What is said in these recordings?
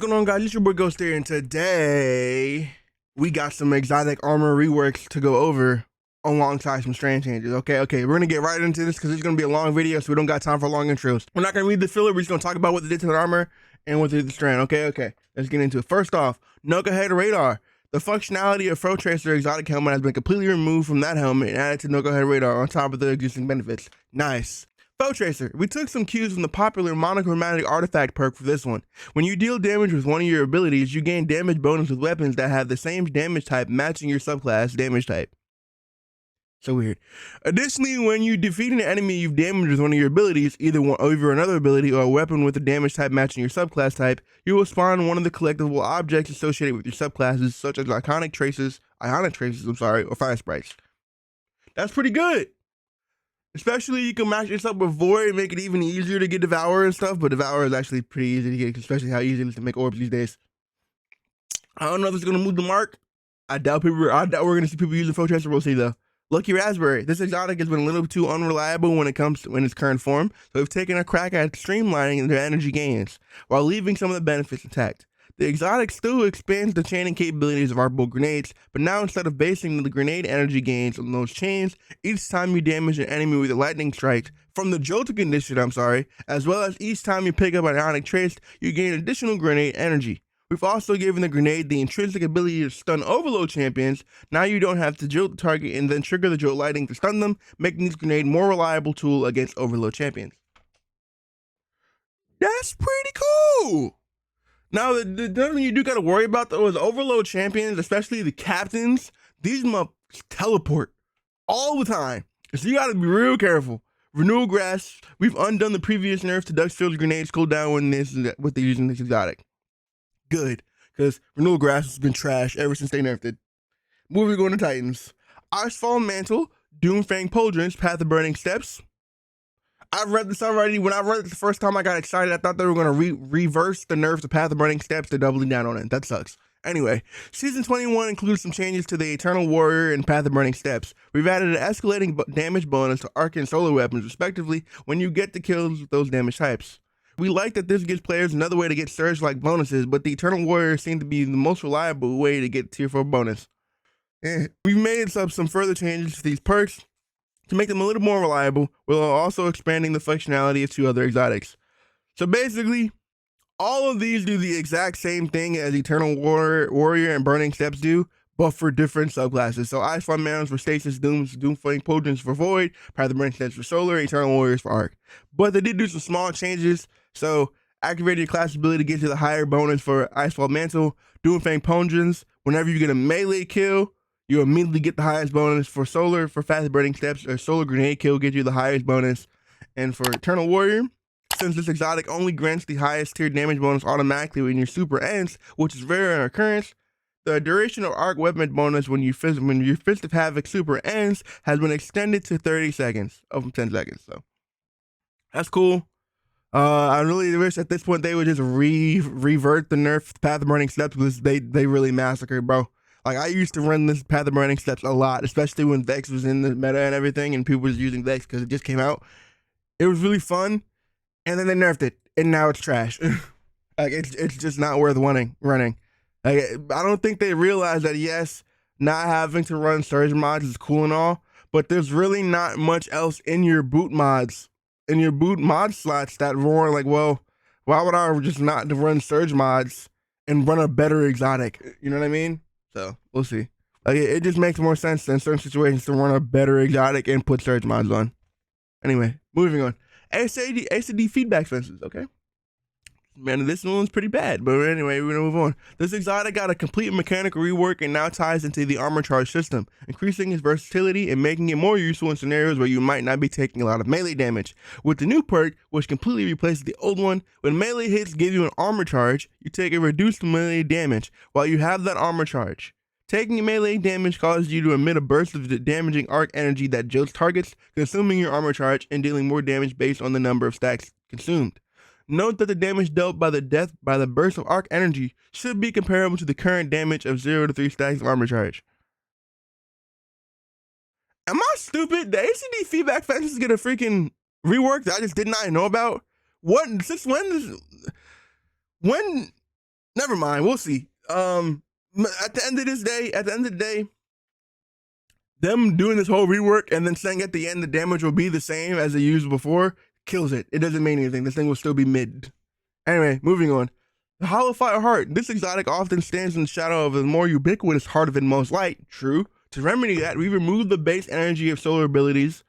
going on, guys? It's your boy Ghost here, and today we got some exotic armor reworks to go over alongside some strand changes. Okay, we're gonna get right into this because it's gonna be a long video, so we don't got time for long intros. We're not gonna read the filler. We're just gonna talk about what they did to the armor and what they did to the strand. Okay. Let's get into it. First off, Knucklehead Radar. The functionality of Foe Tracer exotic helmet has been completely removed from that helmet and added to Knucklehead Radar on top of the existing benefits. Nice. Foe Tracer. We took some cues from the popular monochromatic artifact perk for this one. When you deal damage with one of your abilities, you gain damage bonus with weapons that have the same damage type matching your subclass damage type. So weird. Additionally, when you defeat an enemy you've damaged with one of your abilities, either another ability or a weapon with a damage type matching your subclass type, you will spawn one of the collectible objects associated with your subclasses, such as ionic traces, or fire sprites. That's pretty good. Especially you can match this up with Void and make it even easier to get Devour and stuff, but Devour is actually pretty easy to get, especially how easy it is to make orbs these days. I don't know if it's gonna move the mark. I doubt we're gonna see people using Foe Tracer. We'll see though. Lucky Raspberry. This exotic has been a little too unreliable when it comes to its current form, so we've taken a crack at streamlining their energy gains while leaving some of the benefits intact. The exotic still expands the chaining capabilities of our bolt grenades, but now instead of basing the grenade energy gains on those chains, each time you damage an enemy with a lightning strike, from the jolting condition, as well as each time you pick up an ionic trace, you gain additional grenade energy. We've also given the grenade the intrinsic ability to stun overload champions. Now you don't have to jolt the target and then trigger the jolt lightning to stun them, making this grenade more reliable tool against overload champions. That's pretty cool! Now, the thing you do got to worry about, though, is overload champions, especially the captains. These motherfuckers teleport all the time. So you got to be real careful. Renewal Grass. We've undone the previous nerf to Dust Field grenades cooldown when they're using this exotic. Good, because Renewal Grass has been trash ever since they nerfed it. Moving on to Titans. Icefall Mantle, Doomfang Pauldrons, Path of Burning Steps. I've read this already. When I read it the first time, I got excited. I thought they were going to reverse the nerfs to Path of Burning Steps to doubling down on it. That sucks. Anyway, Season 21 includes some changes to the Eternal Warrior and Path of Burning Steps. We've added an escalating damage bonus to arc and solar weapons, respectively, when you get the kills with those damage types. We like that this gives players another way to get surge-like bonuses, but the Eternal Warrior seemed to be the most reliable way to get tier 4 bonus. We've made some further changes to these perks to make them a little more reliable, while also expanding the functionality of 2 other exotics. So basically, all of these do the exact same thing as Eternal Warrior and Burning Steps do, but for different subclasses. So Icefall Mantles for Stasis, Doomfang Pauldrons for Void, Path of Burning Steps for Solar, Eternal Warriors for Arc. But they did do some small changes, so activating your class ability gets you the higher bonus for Icefall Mantle, Doomfang Pauldrons. Whenever you get a melee kill, you immediately get the highest bonus. For Solar, for Fast Burning Steps, or Solar Grenade Kill gives you the highest bonus. And for Eternal Warrior, since this exotic only grants the highest tier damage bonus automatically when your super ends, which is rare in occurrence, the duration of arc weapon bonus when your Fist of Havoc super ends has been extended to 30 seconds, from 10 seconds. So that's cool. I really wish at this point they would just revert the nerf Path of Burning Steps, because they really massacred, bro. Like, I used to run this Path of Burning Steps a lot, especially when Vex was in the meta and everything, and people was using Vex because it just came out. It was really fun, and then they nerfed it, and now it's trash. Like, it's just not worth running. Like, I don't think they realize that, yes, not having to run surge mods is cool and all, but there's really not much else in your boot mods, slots that roar like, well, why would I just not run surge mods and run a better exotic? You know what I mean? So we'll see. Like, it just makes more sense in certain situations to run a better exotic and put surge mods on. Anyway, moving on. ACD feedback fences, okay? Man, this one's pretty bad, but anyway, we're gonna move on. This exotic got a complete mechanical rework and now ties into the armor charge system, increasing its versatility and making it more useful in scenarios where you might not be taking a lot of melee damage. With the new perk, which completely replaces the old one, when melee hits give you an armor charge, you take a reduced melee damage while you have that armor charge. Taking melee damage causes you to emit a burst of the damaging arc energy that jolts targets, consuming your armor charge and dealing more damage based on the number of stacks consumed. Note that the damage dealt by the burst of arc energy should be comparable to the current damage of 0 to 3 stacks of armor charge. Am I stupid? The ACD feedback fences get a freaking rework that I just did not know about? What? Since when Never mind. We'll see. At the end of the day, them doing this whole rework and then saying at the end the damage will be the same as they used before kills it. It doesn't mean anything. This thing will still be mid. Anyway, moving on. The Hollow Fire Heart. This exotic often stands in the shadow of the more ubiquitous Heart of Inmost Light. True. To remedy that, we removed the base energy of solar abilities.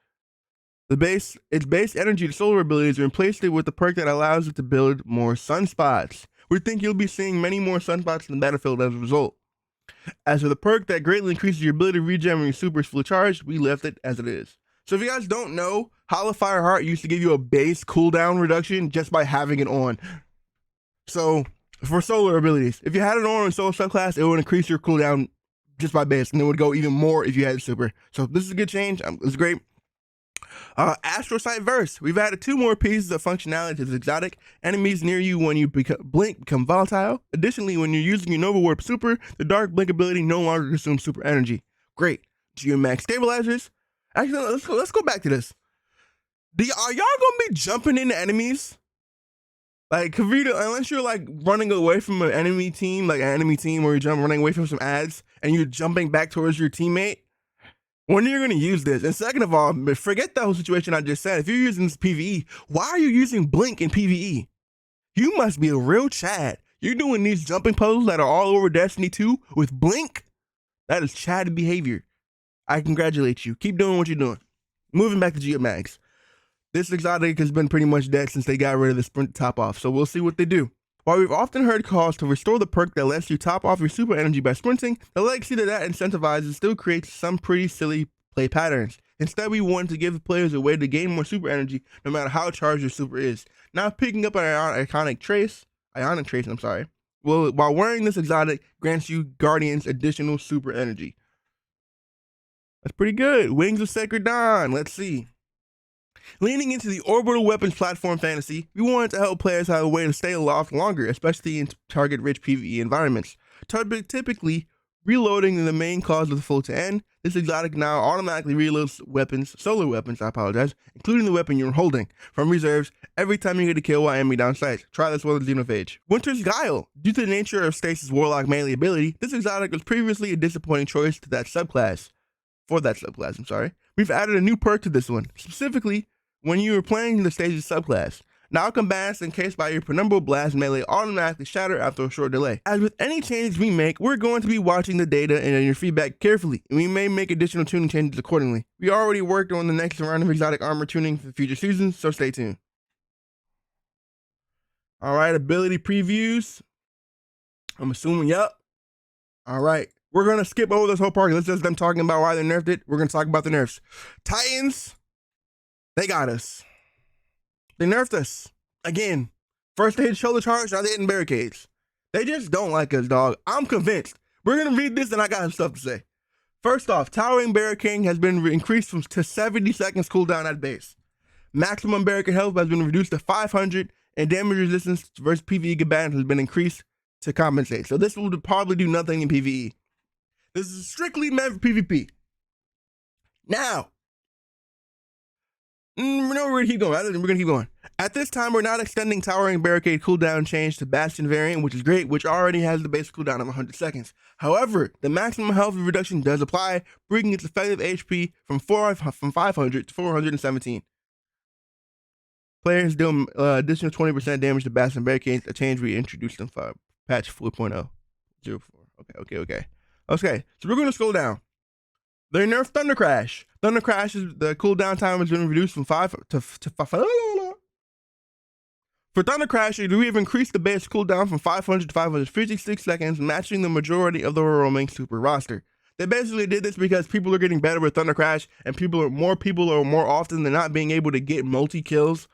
Its base energy to solar abilities and replaced it with the perk that allows it to build more sunspots. We think you'll be seeing many more sunspots in the battlefield as a result. As for the perk that greatly increases your ability to regen when your super is fully charged, we left it as it is. So if you guys don't know, Hollow Fire Heart used to give you a base cooldown reduction just by having it on. So for solar abilities, if you had it on in solar subclass, it would increase your cooldown just by base, and it would go even more if you had super. So this is a good change. It's great. Astral Sight Verse. We've added 2 more pieces of functionality to this exotic. Enemies near you when you blink become volatile. Additionally, when you're using your Nova Warp Super, the Dark Blink ability no longer consumes super energy. Great. Geomax Stabilizers. Actually, let's go back to this. Are y'all gonna be jumping into enemies? Like, Kavita, unless you're like running away from an enemy team, like an enemy team where you're running away from some ads and you're jumping back towards your teammate, when are you going to use this? And second of all, forget that whole situation I just said. If you're using this PvE, why are you using Blink in PvE? You must be a real Chad. You're doing these jumping puzzles that are all over Destiny 2 with Blink? That is Chad behavior. I congratulate you. Keep doing what you're doing. Moving back to Geomags. This exotic has been pretty much dead since they got rid of the sprint top off, so we'll see what they do. While we've often heard calls to restore the perk that lets you top off your super energy by sprinting, the legacy that incentivizes still creates some pretty silly play patterns. Instead, we wanted to give the players a way to gain more super energy no matter how charged your super is. Now picking up an ionic trace, while wearing this exotic grants you Guardian's additional super energy. That's pretty good. Wings of Sacred Dawn, let's see. Leaning into the orbital weapons platform fantasy, we wanted to help players have a way to stay aloft longer, especially in target-rich PvE environments. Typically, reloading is the main cause of the flow to end. This exotic now automatically reloads solar weapons, including the weapon you're holding, from reserves every time you get a kill while enemy down sight. Try this with Xenophage. Winter's Guile. Due to the nature of Stasis' Warlock melee ability, this exotic was previously a disappointing choice to that subclass. We've added a new perk to this one, specifically when you are playing the Stasis subclass. Now combats encased by your penumbral blast melee automatically shatter after a short delay. As with any changes we make, we're going to be watching the data and your feedback carefully, and we may make additional tuning changes accordingly. We already worked on the next round of exotic armor tuning for future seasons, so stay tuned. Alright, ability previews. I'm assuming, yep. Alright, we're going to skip over this whole part. Let's just them talking about why they nerfed it. We're going to talk about the nerfs. Titans. They got us. They nerfed us. Again. First they hit shoulder charge, now they hitting barricades. They just don't like us, dog. I'm convinced. We're going to read this and I got some stuff to say. First off, towering barricading has been increased to 70 seconds cooldown at base. Maximum barricade health has been reduced to 500 and damage resistance versus PvE combatants has been increased to compensate. So this will probably do nothing in PvE. This is strictly meant for PvP. Now, we're going to keep going. At this time, we're not extending Towering Barricade cooldown change to Bastion variant, which is great, which already has the base cooldown of 100 seconds. However, the maximum health reduction does apply, bringing its effective HP from 500 to 417. Players deal additional 20% damage to Bastion Barricades, a change we introduced in patch 4.0. Okay, so we're going to scroll down. They nerfed Thunder Crash. Thunder Crash is the cooldown time has been reduced from 5 to 5. For Thunder Crash, we have increased the base cooldown from 500 to 556 seconds, matching the majority of the roaming super roster. They basically did this because people are getting better with Thunder Crash, and more people are more often than not being able to get multi kills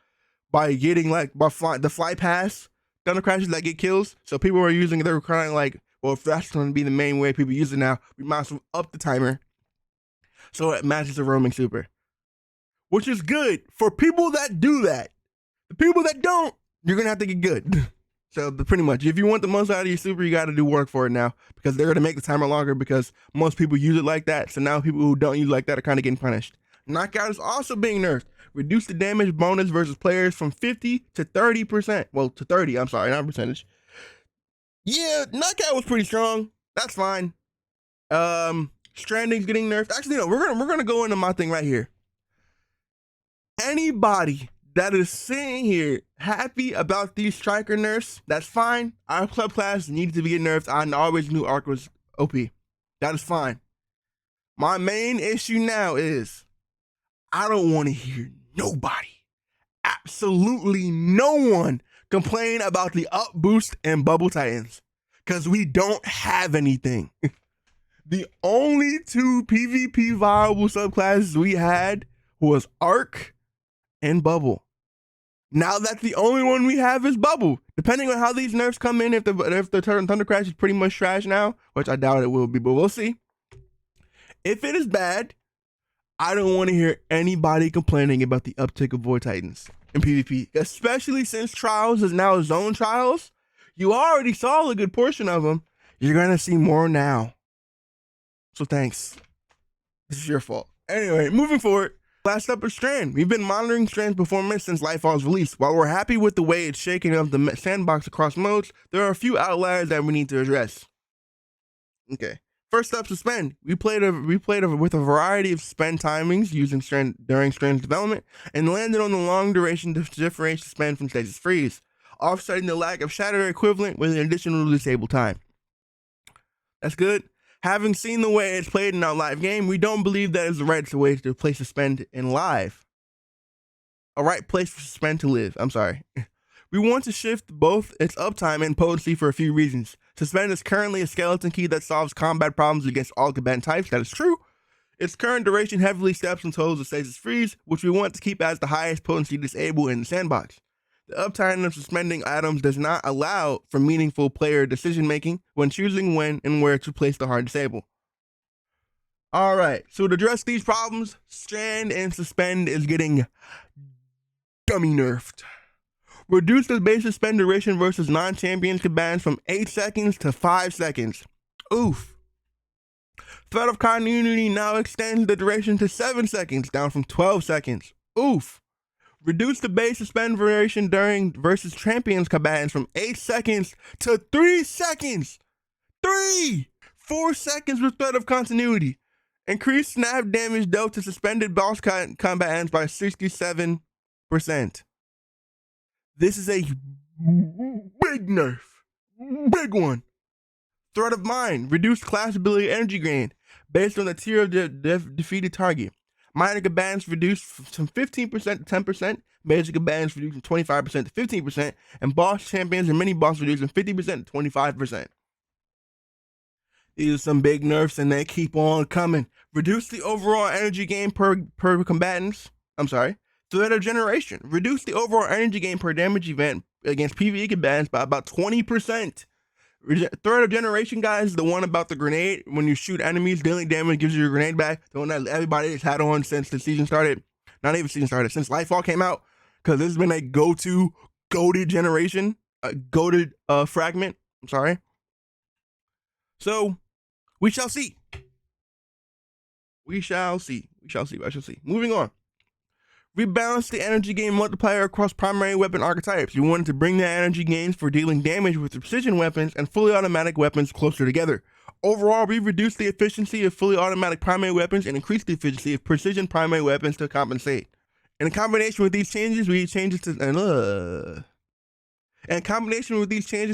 by getting the fly pass Thunder Crashes that get kills. So people are using it. They're kind of like, well, if that's going to be the main way people use it now, we might as well up the timer so it matches the roaming super, which is good for people that do that. The people that don't, you're gonna have to get good. So pretty much, if you want the most out of your super, you got to do work for it now, because they're gonna make the timer longer because most people use it like that. So now people who don't use it like that are kind of getting punished. Knockout is also being nerfed. Reduce the damage bonus versus players from 50 to 30%. Well, to 30. I'm sorry, not percentage. Yeah, Knockout was pretty strong. That's fine. Stranding's getting nerfed. Actually, no, we're gonna go into my thing right here. Anybody that is sitting here happy about these striker nerfs, that's fine. Our club class needed to be nerfed. I always knew Arc was OP. That is fine. My main issue now is I don't want to hear nobody, absolutely no one, complain about the up boost and bubble titans, because we don't have anything. The only two PvP viable subclasses we had was Arc and Bubble. Now that's the only one we have is Bubble. Depending on how these nerfs come in, if the Thunder Crash is pretty much trash now, which I doubt it will be, but we'll see. If it is bad, I don't want to hear anybody complaining about the uptick of Void Titans in PvP, especially since Trials is now Zone Trials. You already saw a good portion of them. You're going to see more now. So thanks. This is your fault. Anyway, moving forward. Last up is Strand. We've been monitoring Strand's performance since Lightfall's release. While we're happy with the way it's shaking up the sandbox across modes, there are a few outliers that we need to address. Okay. First up, suspend. We played with a variety of suspend timings using Strand during Strand's development and landed on the long duration to differentiate suspend from stasis freeze, offsetting the lack of shatter equivalent with an additional disable time. That's good. Having seen the way it's played in our live game, we don't believe that is the right way to play suspend in live. A right place for suspend to live. I'm sorry. We want to shift both its uptime and potency for a few reasons. Suspend is currently a skeleton key that solves combat problems against all combatant types. That is true. Its current duration heavily steps on toes of stasis freeze, which we want to keep as the highest potency disable in the sandbox. The uptime of suspending items does not allow for meaningful player decision making when choosing when and where to place the hard disable. Alright, so to address these problems, Strand and Suspend is getting dummy nerfed. Reduce the base suspend duration versus non-champion combatants from 8 seconds to 5 seconds. Oof. Threat of Continuity now extends the duration to 7 seconds, down from 12 seconds. Oof. Reduce the base suspend duration during versus champions combatants from 8 seconds to 3 seconds. 4 seconds with Threat of Continuity. Increase snap damage dealt to suspended boss combatants by 67%. This is a big nerf. Big one. Threat of Mind. Reduced class ability energy gain based on the tier of the defeated target. Minor combatants reduced from 15% to 10%, major combatants reduced from 25% to 15%, and boss champions and mini boss reduced from 50% to 25%. These are some big nerfs and they keep on coming. Reduce the overall energy gain per combatants. Threat of Generation. Reduce the overall energy gain per damage event against PvE combatants by about 20%. Threat of Generation, guys, the one about the grenade. When you shoot enemies, dealing damage gives you your grenade back. The one that everybody has had on since the season started. Not even season started, since Lightfall came out. Because this has been a goated generation. Goated fragment. I'm sorry. So, we shall see. We shall see. Moving on. Rebalance the energy gain multiplier across primary weapon archetypes. We wanted to bring the energy gains for dealing damage with precision weapons and fully automatic weapons closer together. Overall, we reduced the efficiency of fully automatic primary weapons and increased the efficiency of precision primary weapons to compensate. In combination with these changes,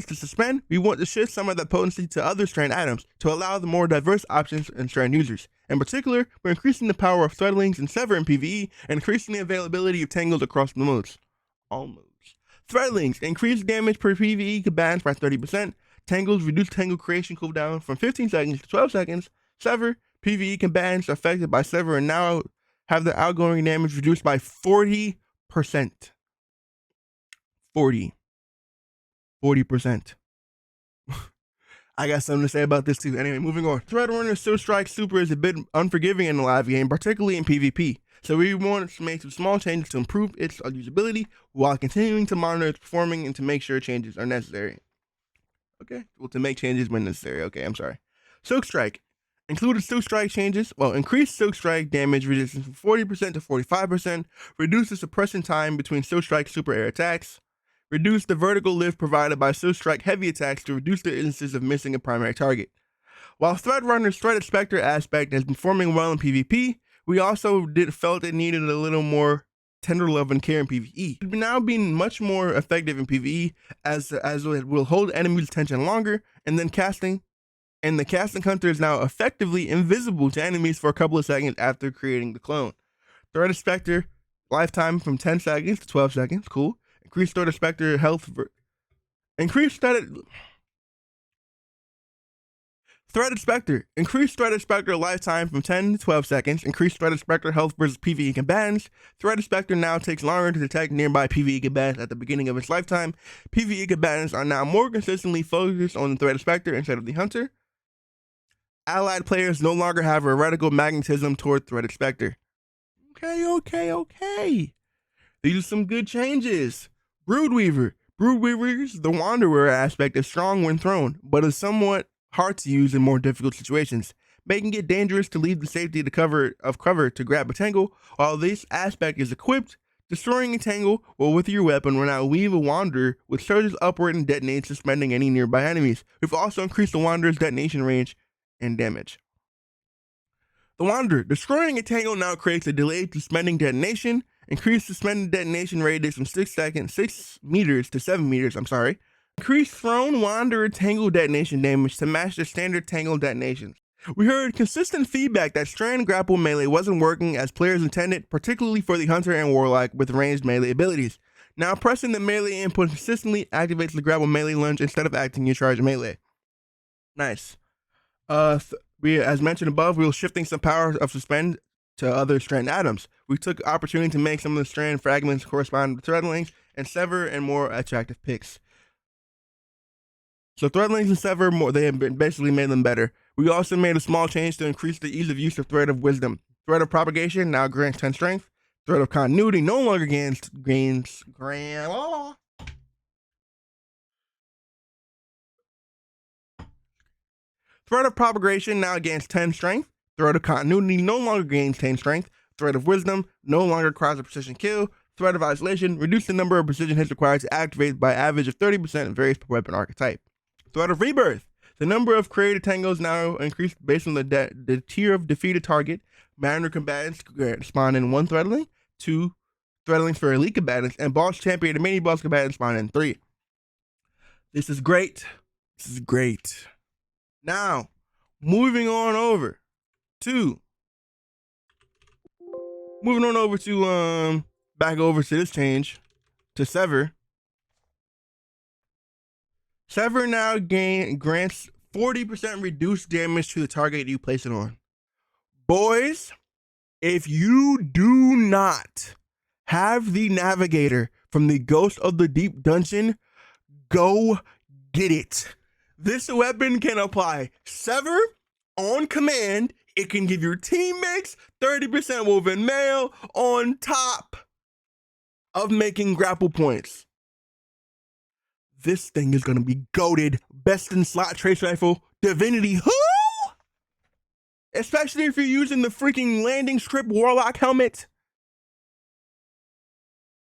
to Suspend, we want to shift some of that potency to other Strand items to allow the more diverse options in Strand users. In particular, we're increasing the power of Threadlings and Sever in PvE and increasing the availability of Tangles across the modes. All modes. Threadlings increase damage per PvE combatants by 30%. Tangles reduce Tangle creation cooldown from 15 seconds to 12 seconds. Sever, PvE combatants affected by Sever and now have their outgoing damage reduced by 40%. 40%. I got something to say about this too. Anyway, moving on. Threadrunner Still Strike Super is a bit unforgiving in the live game, particularly in PvP. So we wanted to make some small changes to improve its usability while continuing to monitor its performing and to make sure changes are necessary. Okay, well, to make changes when necessary. Okay, I'm sorry. Silk Strike. Included Silk Strike changes. Increased Silk Strike damage resistance from 40% to 45%. Reduce the suppression time between Silk Strike super air attacks. Reduce the vertical lift provided by Swift Strike heavy attacks to reduce the instances of missing a primary target. While Threadrunner's Threaded Spectre aspect has been performing well in PvP, we also felt it needed a little more tender love and care in PvE. It's now being much more effective in PvE as it will hold enemies' attention longer, and the casting hunter is now effectively invisible to enemies for a couple of seconds after creating the clone. Threaded Spectre lifetime from 10 seconds to 12 seconds, cool. Increased Threaded Spectre health increased Threaded Spectre lifetime from 10 to 12 seconds. Increased Threaded Spectre health versus PvE combatants. Threaded Spectre now takes longer to detect nearby PvE combatants at the beginning of its lifetime. PvE combatants are now more consistently focused on the Threaded Spectre instead of the Hunter. Allied players no longer have a reticle magnetism toward Threaded Spectre. Okay. These are some good changes. Broodweaver. Broodweaver's the Wanderer aspect is strong when thrown, but is somewhat hard to use in more difficult situations, making it dangerous to leave the safety of cover to grab a tangle. While this aspect is equipped, destroying a tangle with your weapon will now leave a Wanderer with surges upward and detonates, suspending any nearby enemies. We've also increased the Wanderer's detonation range and damage. The Wanderer. Destroying a tangle now creates a delayed suspending detonation. Increased suspended detonation radius from 6 meters to 7 meters, Increased thrown Wanderer tangle detonation damage to match the standard tangle detonations. We heard consistent feedback that Strand grapple melee wasn't working as players intended, particularly for the Hunter and Warlock with ranged melee abilities. Now pressing the melee input consistently activates the grapple melee lunge instead of acting your charge melee. Nice. As mentioned above, we were shifting some power of suspend to other Strand atoms. We took opportunity to make some of the Strand fragments correspond to threadlings and sever and more attractive picks. So threadlings and sever more, they have basically made them better. We also made a small change to increase the ease of use of Thread of Wisdom. Thread of Propagation now grants 10 strength. Thread of Continuity no longer gains Thread of Propagation now gains 10 strength. Thread of Continuity no longer gains 10 strength. Thread of Wisdom no longer requires a precision kill. Thread of Isolation reduce the number of precision hits required to activate by average of 30% and varies per weapon archetype. Thread of Rebirth. The number of created tangles now increased based on the tier of defeated target. Mariner combatants spawn in 1 threadling, 2 threadlings for elite combatants, and boss champion and mini boss combatants spawn in 3. This is great. Now, moving on over to back over to this change to Sever. Sever now grants 40% reduced damage to the target you place it on. Boys, if you do not have the Navigator from the Ghost of the Deep dungeon, go get it. This weapon can apply Sever on command. It can give your teammates 30% woven mail on top of making grapple points. This thing is going to be goated. Best in slot trace rifle. Divinity. Who? Especially if you're using the freaking landing strip Warlock helmet.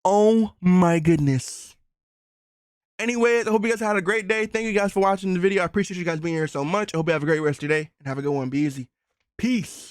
Oh my goodness. Anyways, I hope you guys had a great day. Thank you guys for watching the video. I appreciate you guys being here so much. I hope you have a great rest of your day and have a good one. Be easy. Peace.